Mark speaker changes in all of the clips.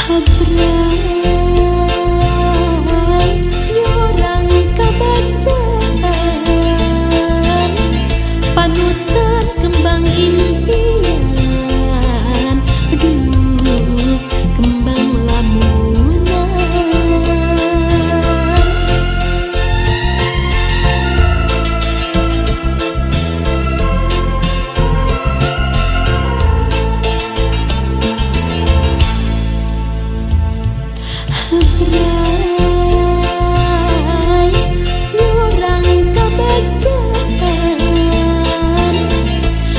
Speaker 1: Habrai nyorang kabacaan panutan kembang impian, aduh kembang lamunan. Habrai nyorang kabacaan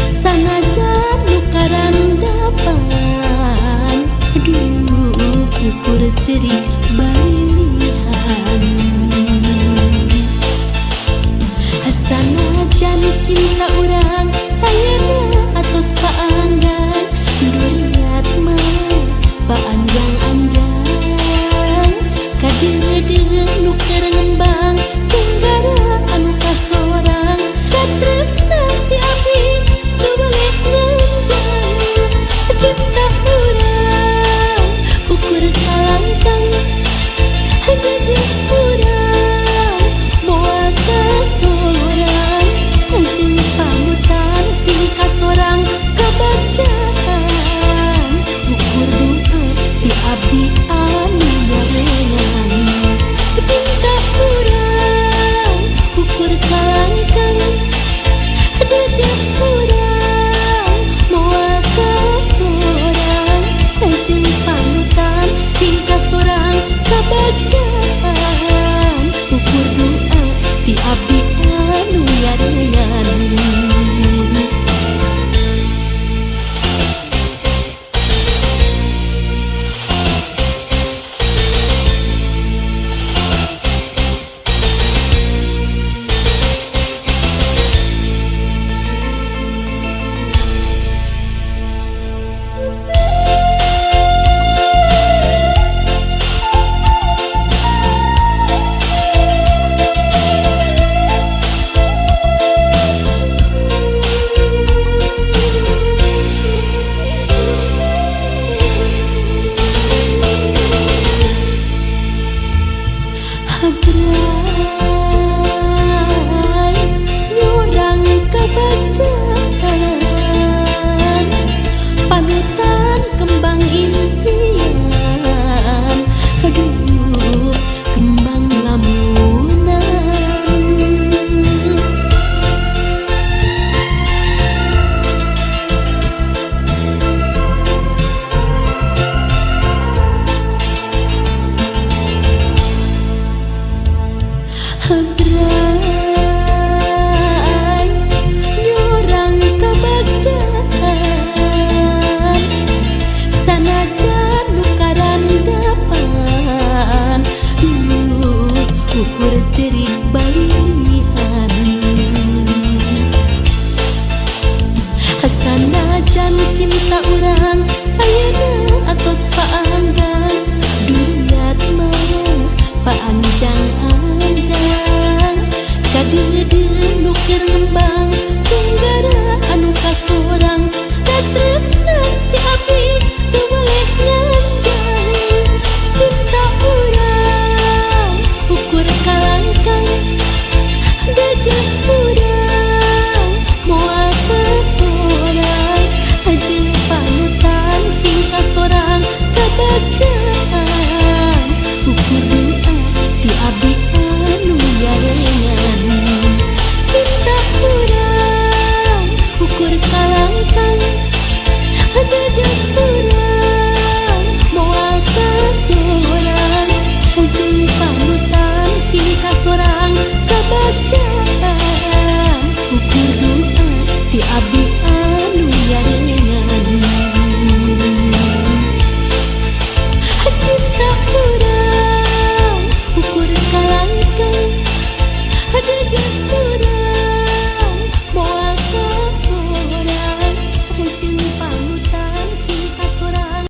Speaker 1: sanajan nukaran dapan, aduh ukur cerik balilihan. Sanajan cinta urang ayeuna atos paanggan, duriat mah paanjang-anjang kadeudeung nu keur ngembang tunggara anu kasorang katresna ti abdi teu boleh nganjang. Cinta urang ukur kalangkang hade urang moal kasorang anjeun panutan sing kasorang kabacaan ukur doa ti abdi anu barengan. Cinta urang ukur kalangkang hade urang moal kasorang anjeun panutan sing kasorang kabacaan ukur doa ti abdi anu yarengan. Habrai nyorang kabacaan panutan kembang impian, aduh kembang lamunan. Habrai nyorang kabacaan sanajan nukaran dapan, ukur cerik balilihan. Sanajan cinta urang ayeuna atos paanggan, duriat mah paanjang-anjang kadeudeung nu keur ngembang tunggara anu kasorang katresna ti abdi teu boleh nganjang. Cinta urang ukur kalangkang dadah urang moal kasorang anjeun panutan sing kasorang kabacaan ukur doa ti abdi anu yarengan. Cinta urang ukur kalangkang dadah urang moal kasorang anjeun panutan sing kasorang kabacaan ukur doa ti abdi anu yarengan. Cinta urang ukur kalangkang hade urang